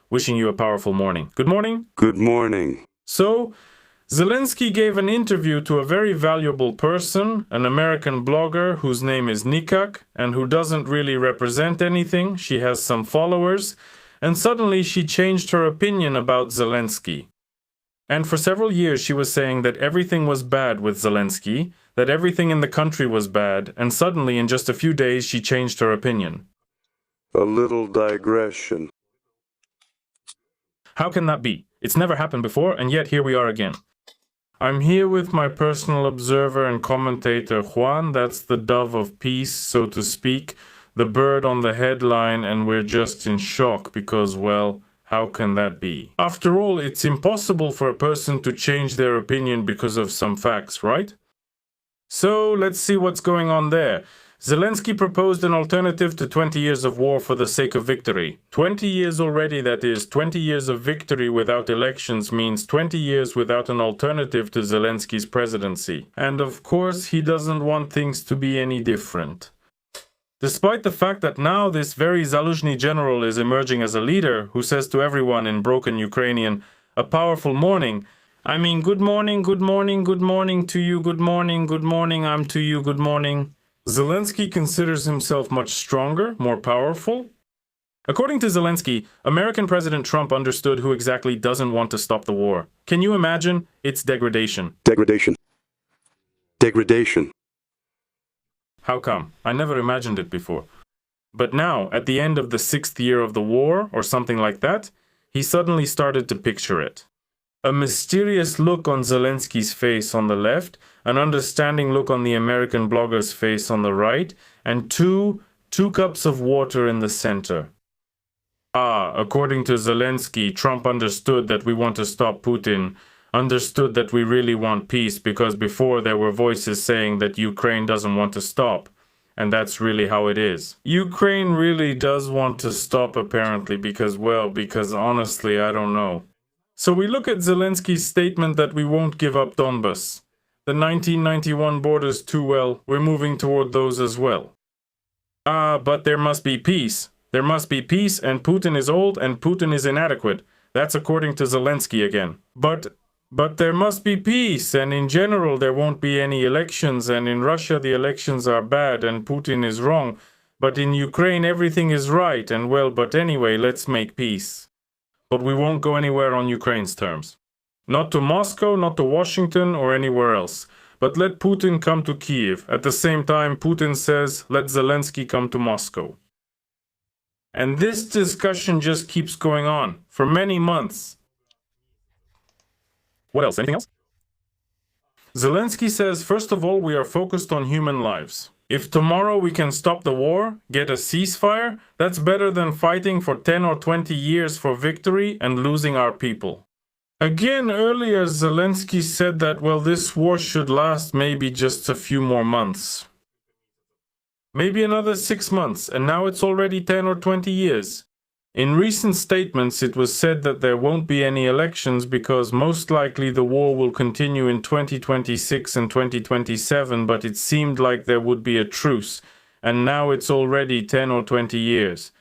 wishing you a powerful morning. Good morning. Good morning. So, Zelensky gave an interview to a very valuable person, an American blogger whose name is Nikak, and who doesn't really represent anything. She has some followers, and suddenly she changed her opinion about Zelensky. And for several years she was saying that everything was bad with Zelensky, that everything in the country was bad, and suddenly in just a few days she changed her opinion. A little digression. How can that be? It's never happened before, and yet here we are again. I'm here with my personal observer and commentator Juan, that's the dove of peace, so to speak, the bird on the headline, and we're just in shock because, well, how can that be? After all, it's impossible for a person to change their opinion because of some facts, right? So, let's see what's going on there. Zelensky proposed an alternative to 20 years of war for the sake of victory. 20 years already, that is, 20 years of victory without elections means 20 years without an alternative to Zelensky's presidency. And of course, he doesn't want things to be any different. Despite the fact that now this very Zaluzhny general is emerging as a leader who says to everyone in broken Ukrainian, a powerful morning, I mean, good morning to you, good morning, I'm to you, good morning. Zelensky considers himself much stronger, more powerful. According to Zelensky, American President Trump understood who exactly doesn't want to stop the war. Can you imagine? It's degradation. Degradation. How come? I never imagined it before. But now, at the end of the 6th year of the war, or something like that, he suddenly started to picture it. A mysterious look on Zelensky's face on the left, an understanding look on the American blogger's face on the right, and two cups of water in the center. According to Zelensky, Trump understood that we want to stop Putin, understood that we really want peace, because before there were voices saying that Ukraine doesn't want to stop. And that's really how it is. Ukraine really does want to stop, apparently, because honestly, I don't know. So we look at Zelensky's statement that we won't give up Donbas. The 1991 borders too well, we're moving toward those as well. But there must be peace. There must be peace, and Putin is old and Putin is inadequate. That's according to Zelensky again. But there must be peace, and in general there won't be any elections, and in Russia the elections are bad and Putin is wrong. But in Ukraine everything is right, and but anyway, let's make peace. But we won't go anywhere on Ukraine's terms. Not to Moscow, not to Washington, or anywhere else. But let Putin come to Kiev. At the same time, Putin says, let Zelensky come to Moscow. And this discussion just keeps going on for many months. What else? Anything else? Zelensky says, first of all, we are focused on human lives. If tomorrow we can stop the war, get a ceasefire, that's better than fighting for 10 or 20 years for victory and losing our people. Again, earlier Zelensky said that, this war should last maybe just a few more months. Maybe another 6 months, and now it's already 10 or 20 years. In recent statements, it was said that there won't be any elections because most likely the war will continue in 2026 and 2027, but it seemed like there would be a truce, and now it's already 10 or 20 years.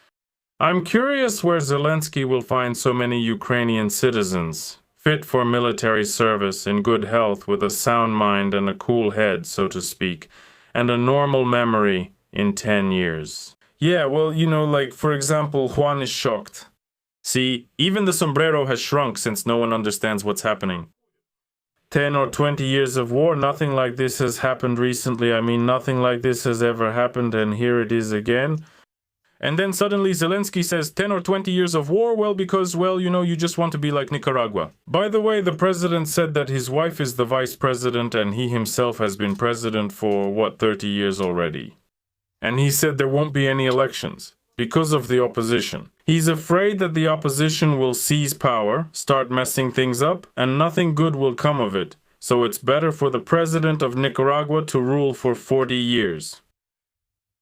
I'm curious where Zelensky will find so many Ukrainian citizens, fit for military service, in good health, with a sound mind and a cool head, so to speak, and a normal memory in 10 years. Yeah, for example, Juan is shocked. See, even the sombrero has shrunk since no one understands what's happening. 10 or 20 years of war, nothing like this has happened recently. I mean, nothing like this has ever happened, and here it is again. And then suddenly Zelensky says 10 or 20 years of war, because, you just want to be like Nicaragua. By the way, the president said that his wife is the vice president and he himself has been president for, 30 years already. And he said there won't be any elections because of the opposition. He's afraid that the opposition will seize power, start messing things up, and nothing good will come of it. So it's better for the president of Nicaragua to rule for 40 years.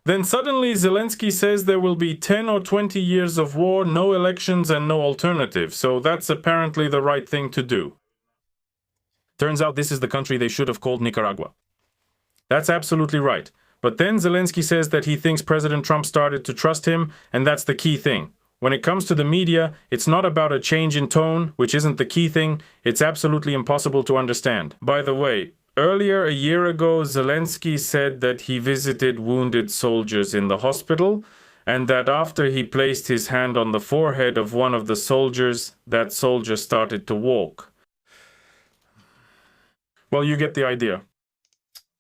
Then suddenly Zelensky says there will be 10 or 20 years of war, no elections and no alternative. So that's apparently the right thing to do. Turns out this is the country they should have called Nicaragua. That's absolutely right. But then Zelensky says that he thinks President Trump started to trust him, and that's the key thing. When it comes to the media, it's not about a change in tone, which isn't the key thing. It's absolutely impossible to understand. By the way, earlier a year ago, Zelensky said that he visited wounded soldiers in the hospital, and that after he placed his hand on the forehead of one of the soldiers, that soldier started to walk. Well, you get the idea.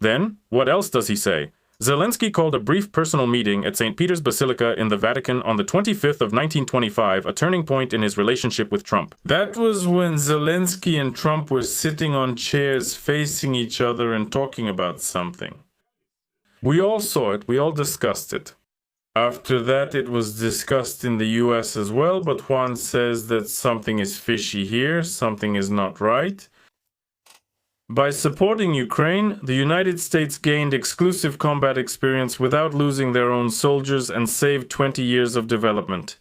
Then, what else does he say? Zelensky called a brief personal meeting at St. Peter's Basilica in the Vatican on the 25th of 1925, a turning point in his relationship with Trump. That was when Zelensky and Trump were sitting on chairs facing each other and talking about something. We all saw it, we all discussed it. After that, it was discussed in the US as well, but Juan says that something is fishy here, something is not right. By supporting Ukraine, the United States gained exclusive combat experience without losing their own soldiers and saved 20 years of development.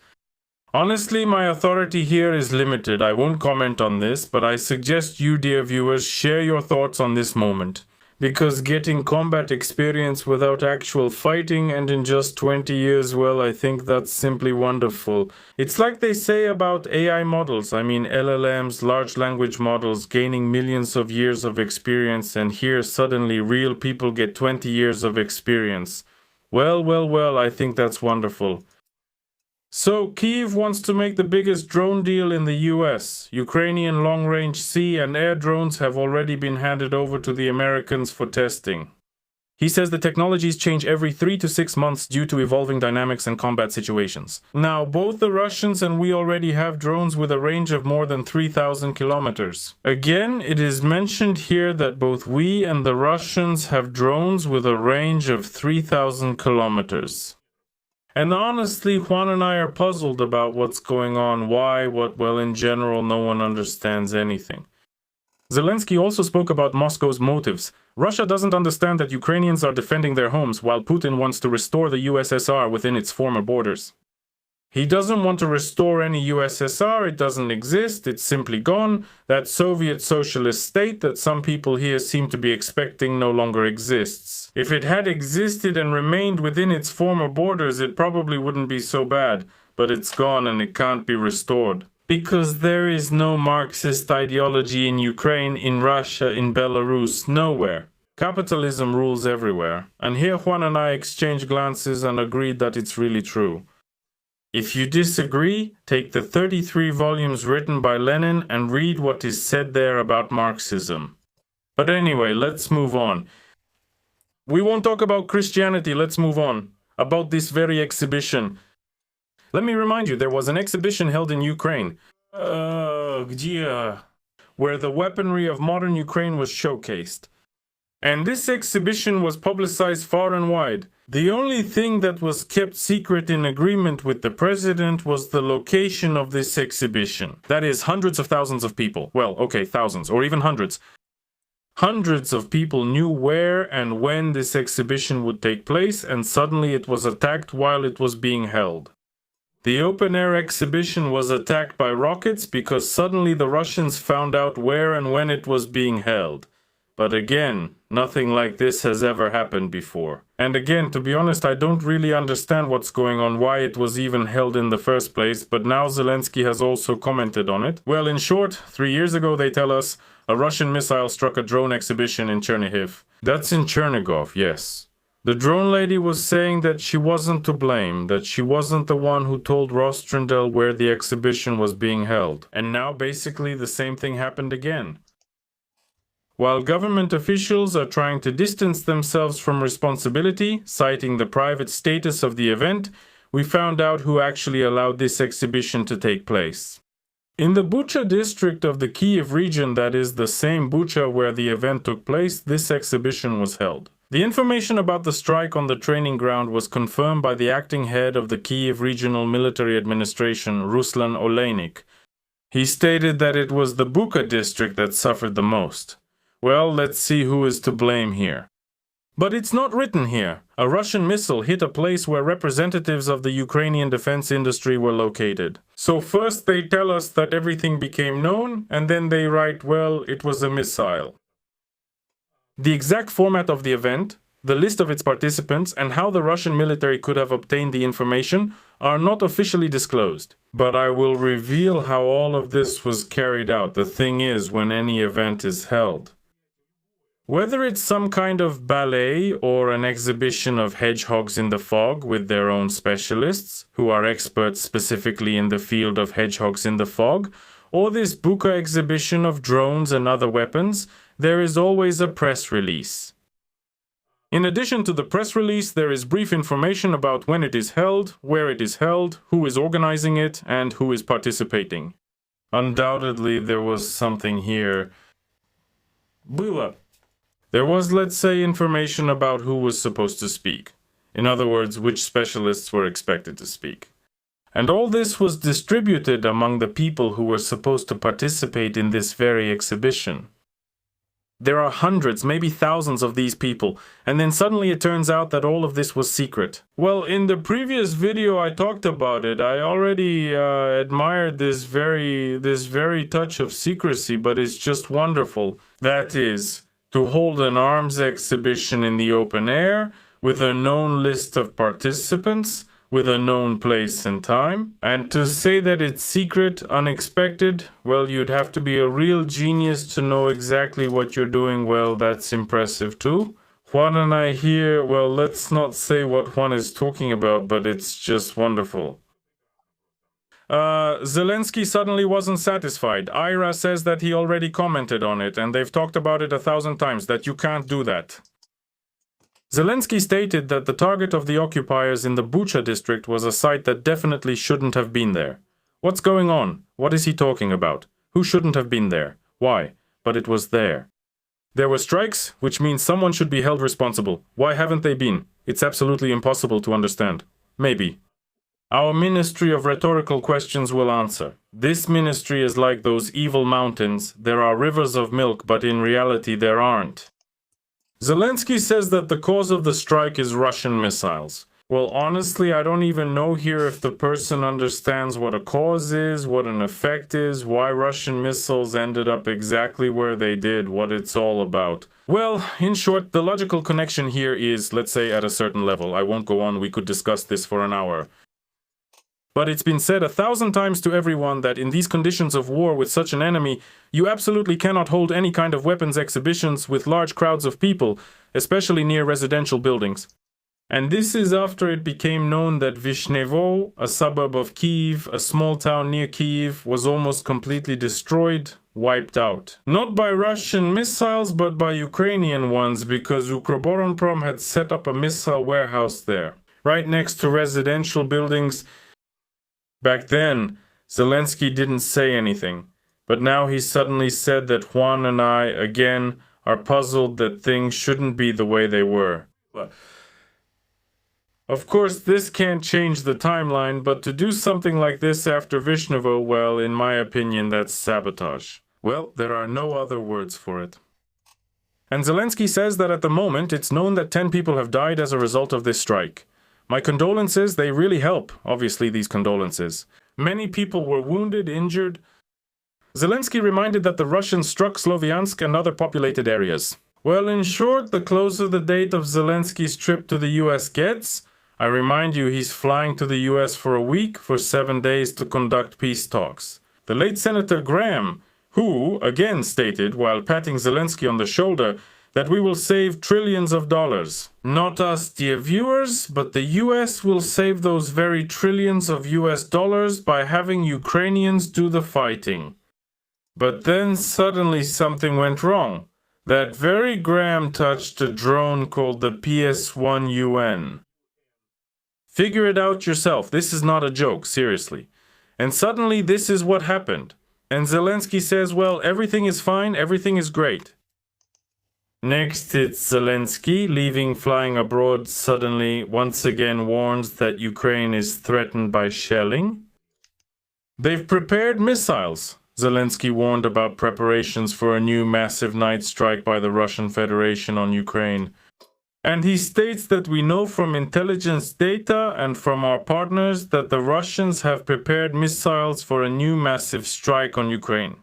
Honestly, my authority here is limited. I won't comment on this, but I suggest you, dear viewers, share your thoughts on this moment. Because getting combat experience without actual fighting and in just 20 years, well, I think that's simply wonderful. It's like they say about AI models, LLMs, large language models, gaining millions of years of experience, and here suddenly real people get 20 years of experience. Well, I think that's wonderful. So, Kyiv wants to make the biggest drone deal in the US. Ukrainian long-range sea and air drones have already been handed over to the Americans for testing. He says the technologies change every 3 to 6 months due to evolving dynamics and combat situations. Now, both the Russians and we already have drones with a range of more than 3,000 kilometers. Again, it is mentioned here that both we and the Russians have drones with a range of 3,000 kilometers. And honestly, Juan and I are puzzled about what's going on, why, what, well, in general, no one understands anything. Zelensky also spoke about Moscow's motives. Russia doesn't understand that Ukrainians are defending their homes, while Putin wants to restore the USSR within its former borders. He doesn't want to restore any USSR, it doesn't exist, it's simply gone. That Soviet socialist state that some people here seem to be expecting no longer exists. If it had existed and remained within its former borders, it probably wouldn't be so bad, but it's gone and it can't be restored. Because there is no Marxist ideology in Ukraine, in Russia, in Belarus, nowhere. Capitalism rules everywhere. And here Juan and I exchanged glances and agreed that it's really true. If you disagree, take the 33 volumes written by Lenin and read what is said there about Marxism. But anyway, let's move on. We won't talk about Christianity, let's move on. About this very exhibition. Let me remind you, there was an exhibition held in Ukraine. Where the weaponry of modern Ukraine was showcased. And this exhibition was publicized far and wide. The only thing that was kept secret in agreement with the president was the location of this exhibition. That is, hundreds of thousands of people. Well, okay, thousands, or even hundreds. Hundreds of people knew where and when this exhibition would take place, and suddenly it was attacked while it was being held. The open-air exhibition was attacked by rockets because suddenly the Russians found out where and when it was being held. But again, nothing like this has ever happened before. And again, to be honest, I don't really understand what's going on, why it was even held in the first place, but now Zelensky has also commented on it. Well, in short, 3 years ago, they tell us, a Russian missile struck a drone exhibition in Chernihiv. That's in Chernigov, yes. The drone lady was saying that she wasn't to blame, that she wasn't the one who told Rostrendel where the exhibition was being held. And now basically the same thing happened again. While government officials are trying to distance themselves from responsibility, citing the private status of the event, we found out who actually allowed this exhibition to take place. In the Bucha district of the Kyiv region, that is the same Bucha where the event took place, this exhibition was held. The information about the strike on the training ground was confirmed by the acting head of the Kyiv Regional Military Administration, Ruslan Oleynik. He stated that it was the Bucha district that suffered the most. Well, let's see who is to blame here. But it's not written here. A Russian missile hit a place where representatives of the Ukrainian defense industry were located. So first they tell us that everything became known, and then they write, well, it was a missile. The exact format of the event, the list of its participants, and how the Russian military could have obtained the information are not officially disclosed. But I will reveal how all of this was carried out. The thing is, when any event is held, whether it's some kind of ballet or an exhibition of hedgehogs in the fog with their own specialists, who are experts specifically in the field of hedgehogs in the fog, or this buka exhibition of drones and other weapons, there is always a press release. In addition to the press release, there is brief information about when it is held, where it is held, who is organizing it, and who is participating. Undoubtedly, there was something here. Было. There was, let's say, information about who was supposed to speak. In other words, which specialists were expected to speak. And all this was distributed among the people who were supposed to participate in this very exhibition. There are hundreds, maybe thousands of these people, and then suddenly it turns out that all of this was secret. Well, in the previous video I talked about it. I already admired this very touch of secrecy, but it's just wonderful. That is, to hold an arms exhibition in the open air, with a known list of participants, with a known place and time, and to say that it's secret, unexpected, well, you'd have to be a real genius to know exactly what you're doing. Well, that's impressive too. Juan and I here, well, let's not say what Juan is talking about, but it's just wonderful. Zelensky suddenly wasn't satisfied. Ira says that he already commented on it, and they've talked about it 1,000 times, that you can't do that. Zelensky stated that the target of the occupiers in the Bucha district was a site that definitely shouldn't have been there. What's going on? What is he talking about? Who shouldn't have been there? Why? But it was there. There were strikes, which means someone should be held responsible. Why haven't they been? It's absolutely impossible to understand. Maybe. Our Ministry of Rhetorical Questions will answer. This ministry is like those evil mountains. There are rivers of milk, but in reality there aren't. Zelensky says that the cause of the strike is Russian missiles. Well, honestly, I don't even know here if the person understands what a cause is, what an effect is, why Russian missiles ended up exactly where they did, what it's all about. Well, in short, the logical connection here is, let's say, at a certain level. I won't go on, we could discuss this for an hour. But it's been said 1,000 times to everyone that in these conditions of war with such an enemy, you absolutely cannot hold any kind of weapons exhibitions with large crowds of people, especially near residential buildings. And this is after it became known that Vishnevo, a suburb of Kyiv, a small town near Kyiv, was almost completely destroyed, wiped out. Not by Russian missiles, but by Ukrainian ones, because Ukroboronprom had set up a missile warehouse there, right next to residential buildings. Back then, Zelensky didn't say anything, but now he suddenly said that Juan and I, again, are puzzled that things shouldn't be the way they were. Of course, this can't change the timeline, but to do something like this after Vishnevo, well, in my opinion, that's sabotage. Well, there are no other words for it. And Zelensky says that at the moment, it's known that 10 people have died as a result of this strike. My condolences, they really help, obviously, these condolences. Many people were wounded, injured. Zelensky reminded that the Russians struck Sloviansk and other populated areas. Well, in short, the closer the date of Zelensky's trip to the US gets, I remind you he's flying to the US for a week, for 7 days to conduct peace talks. The late Senator Graham, who, again stated, while patting Zelensky on the shoulder, that we will save trillions of dollars. Not us, dear viewers, but the US will save those very trillions of US dollars by having Ukrainians do the fighting. But then suddenly something went wrong. That very Graham touched a drone called the PS-1UN. Figure it out yourself, this is not a joke, seriously. And suddenly this is what happened. And Zelensky says, well, everything is fine, everything is great. Next, it's Zelensky, leaving flying abroad, suddenly once again warns that Ukraine is threatened by shelling. They've prepared missiles. Zelensky warned about preparations for a new massive night strike by the Russian Federation on Ukraine. And he states that we know from intelligence data and from our partners that the Russians have prepared missiles for a new massive strike on Ukraine.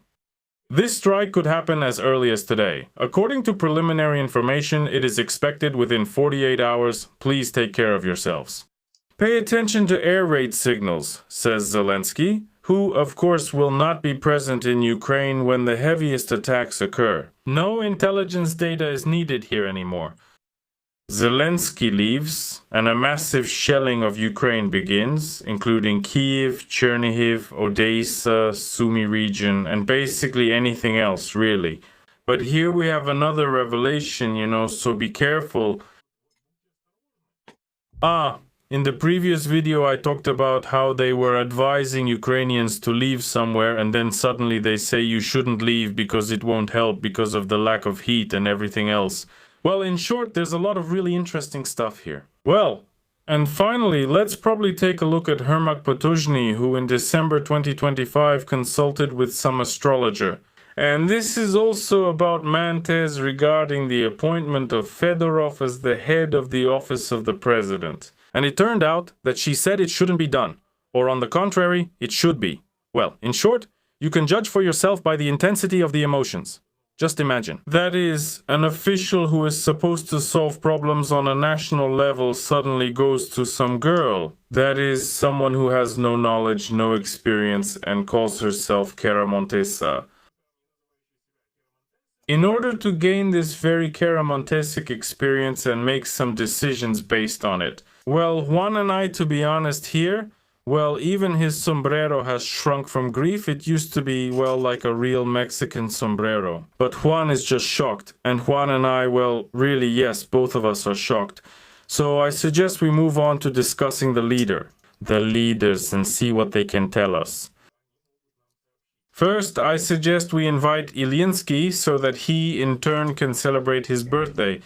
This strike could happen as early as today. According to preliminary information, it is expected within 48 hours. Please take care of yourselves. Pay attention to air raid signals, says Zelensky, who, of course, will not be present in Ukraine when the heaviest attacks occur. No intelligence data is needed here anymore. Zelensky leaves, and a massive shelling of Ukraine begins, including Kiev, Chernihiv, Odessa, Sumy region, and basically anything else, really. But here we have another revelation, so be careful. In the previous video I talked about how they were advising Ukrainians to leave somewhere, and then suddenly they say you shouldn't leave because it won't help because of the lack of heat and everything else. Well, in short, there's a lot of really interesting stuff here. Well, and finally, let's probably take a look at Hermak Potuzhny, who in December 2025 consulted with some astrologer. And this is also about Mantes regarding the appointment of Fedorov as the head of the office of the president. And it turned out that she said it shouldn't be done, or on the contrary, it should be. Well, in short, you can judge for yourself by the intensity of the emotions. Just imagine. That is, an official who is supposed to solve problems on a national level suddenly goes to some girl. That is, someone who has no knowledge, no experience, and calls herself Cara Montesa. In order to gain this very Cara Montesic experience and make some decisions based on it. Well, Juan and I, to be honest here, well, even his sombrero has shrunk from grief. It used to be, well, like a real Mexican sombrero. But Juan is just shocked. And Juan and I, well, really, yes, both of us are shocked. So I suggest we move on to discussing the leaders, and see what they can tell us. First, I suggest we invite Zelensky so that he, in turn, can celebrate his birthday.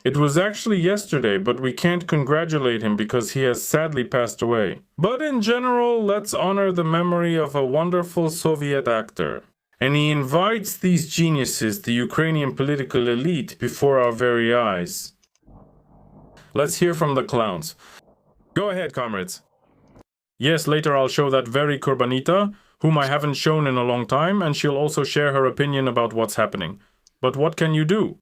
It was actually yesterday, but we can't congratulate him because he has sadly passed away. But in general, let's honor the memory of a wonderful Soviet actor. And he invites these geniuses, the Ukrainian political elite, before our very eyes. Let's hear from the clowns. Go ahead, comrades. Yes, later I'll show that very Kurbanita, whom I haven't shown in a long time, and she'll also share her opinion about what's happening. But what can you do?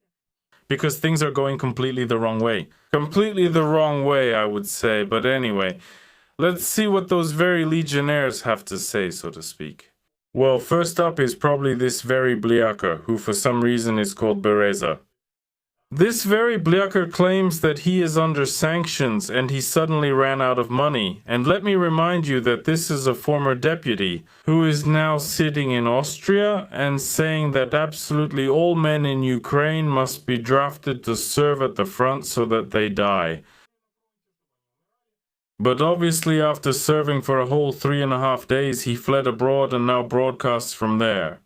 Because things are going completely the wrong way. Completely the wrong way, I would say. But anyway, let's see what those very legionnaires have to say, so to speak. Well, first up is probably this very Bliaker, who for some reason is called Bereza. This very Bliaker claims that he is under sanctions and he suddenly ran out of money. And let me remind you that this is a former deputy who is now sitting in Austria and saying that absolutely all men in Ukraine must be drafted to serve at the front so that they die. But obviously after serving for a whole 3.5 days, he fled abroad and now broadcasts from there.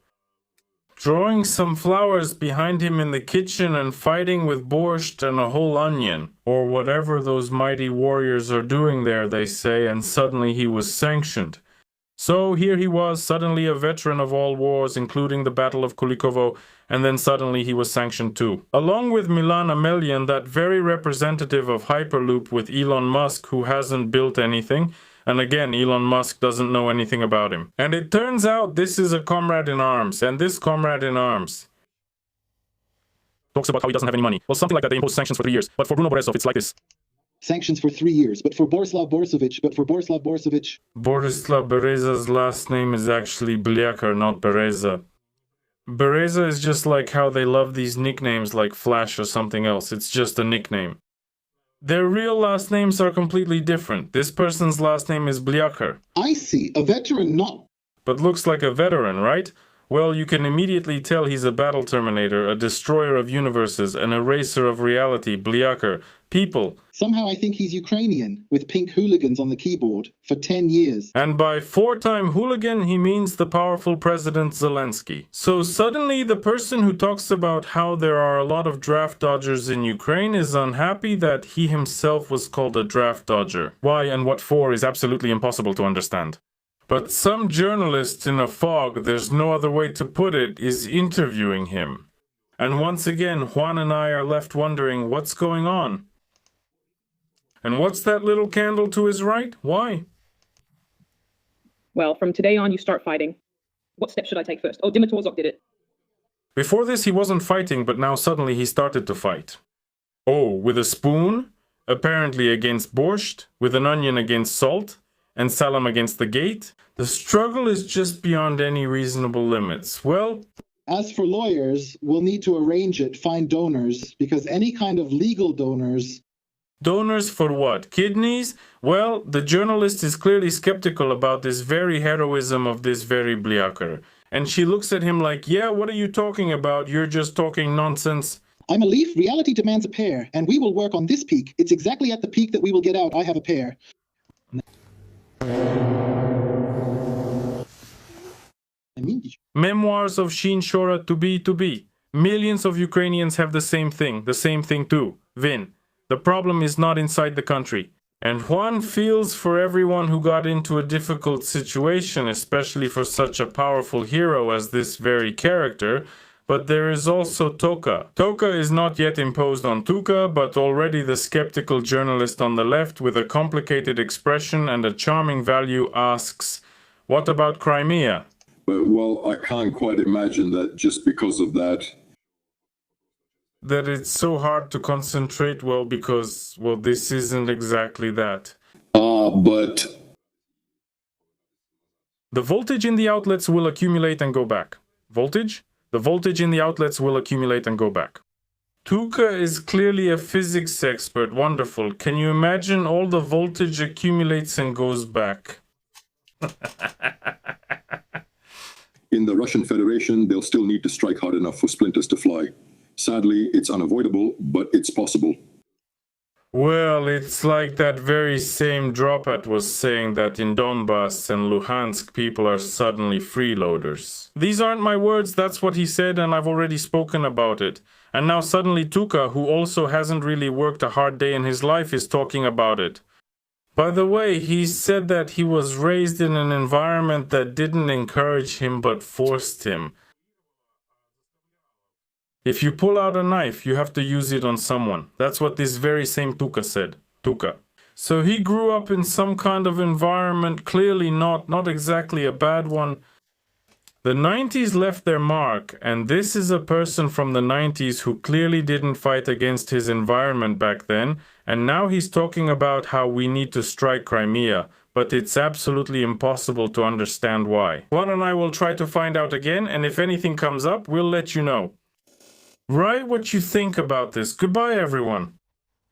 Drawing some flowers behind him in the kitchen and fighting with borscht and a whole onion, or whatever those mighty warriors are doing there, they say, and suddenly he was sanctioned. So here he was, suddenly a veteran of all wars, including the Battle of Kulikovo, and then suddenly he was sanctioned too. Along with Milan Amelian, that very representative of Hyperloop with Elon Musk, who hasn't built anything. And again, Elon Musk doesn't know anything about him. And it turns out this is a comrade in arms, and this comrade in arms talks about how he doesn't have any money. Well, something like that, they imposed sanctions for 3 years. But for Bruno Borisov, it's like this. Sanctions for 3 years, but for Borislav Borisovich, Borislav Bereza's last name is actually Bliaker, not Bereza. Bereza is just like how they love these nicknames like Flash or something else. It's just a nickname. Their real last names are completely different. This person's last name is Bliaker. I see, a veteran, not... But looks like a veteran, right? Well, you can immediately tell he's a battle terminator, a destroyer of universes, an eraser of reality, Bliaker. People. Somehow I think he's Ukrainian, with pink hooligans on the keyboard, for 10 years. And by four-time hooligan, he means the powerful President Zelensky. So suddenly the person who talks about how there are a lot of draft dodgers in Ukraine is unhappy that he himself was called a draft dodger. Why and what for is absolutely impossible to understand. But some journalist in a fog, there's no other way to put it, is interviewing him. And once again, Juan and I are left wondering what's going on. And what's that little candle to his right? Why? Well, from today on, you start fighting. What steps should I take first? Oh, Dimitrorzok did it. Before this, he wasn't fighting, but now suddenly he started to fight. Oh, with a spoon? Apparently against borscht, with an onion against salt, and salam against the gate? The struggle is just beyond any reasonable limits. Well, As for lawyers, we'll need to arrange it, find donors, because any kind of legal donors. donors for what? Kidneys? Well, the journalist is clearly skeptical about this very heroism of this very Bliaker. And she looks at him like, yeah, what are you talking about? You're just talking nonsense. I'm a leaf. Reality demands a pair, and we will work on this peak. It's exactly at the peak that we will get out. I have a pair. Memoirs of Shin Shora to be. Millions of Ukrainians have the same thing too. Vin. The problem is not inside the country. And Juan feels for everyone who got into a difficult situation, especially for such a powerful hero as this very character. But there is also Toka. Toka is not yet imposed on Tuka, but already the skeptical journalist on the left with a complicated expression and a charming value asks, what about Crimea? Well, I can't quite imagine that just because of that. That it's so hard to concentrate, well, because, well, this isn't exactly that. But... The voltage in the outlets will accumulate and go back. Voltage? The voltage in the outlets will accumulate and go back. Tuka is clearly a physics expert. Wonderful. Can you imagine all the voltage accumulates and goes back? In the Russian Federation, they'll still need to strike hard enough for splinters to fly. Sadly, it's unavoidable, but it's possible. Well, it's like that very same Dropat was saying that in Donbass and Luhansk people are suddenly freeloaders. These aren't my words, that's what he said, and I've already spoken about it. And now suddenly Tuka, who also hasn't really worked a hard day in his life, is talking about it. By the way, he said that he was raised in an environment that didn't encourage him but forced him. If you pull out a knife, you have to use it on someone. That's what this very same Tuka said. Tuka. So he grew up in some kind of environment, clearly not exactly a bad one. The 90s left their mark, and this is a person from the 90s who clearly didn't fight against his environment back then, and now he's talking about how we need to strike Crimea, but it's absolutely impossible to understand why. Juan and I will try to find out again, and if anything comes up, we'll let you know. Write what you think about this. Goodbye, everyone.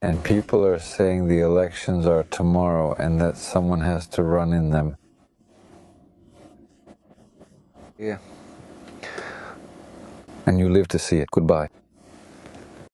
And people are saying the elections are tomorrow and that someone has to run in them. Yeah. And you live to see it. Goodbye.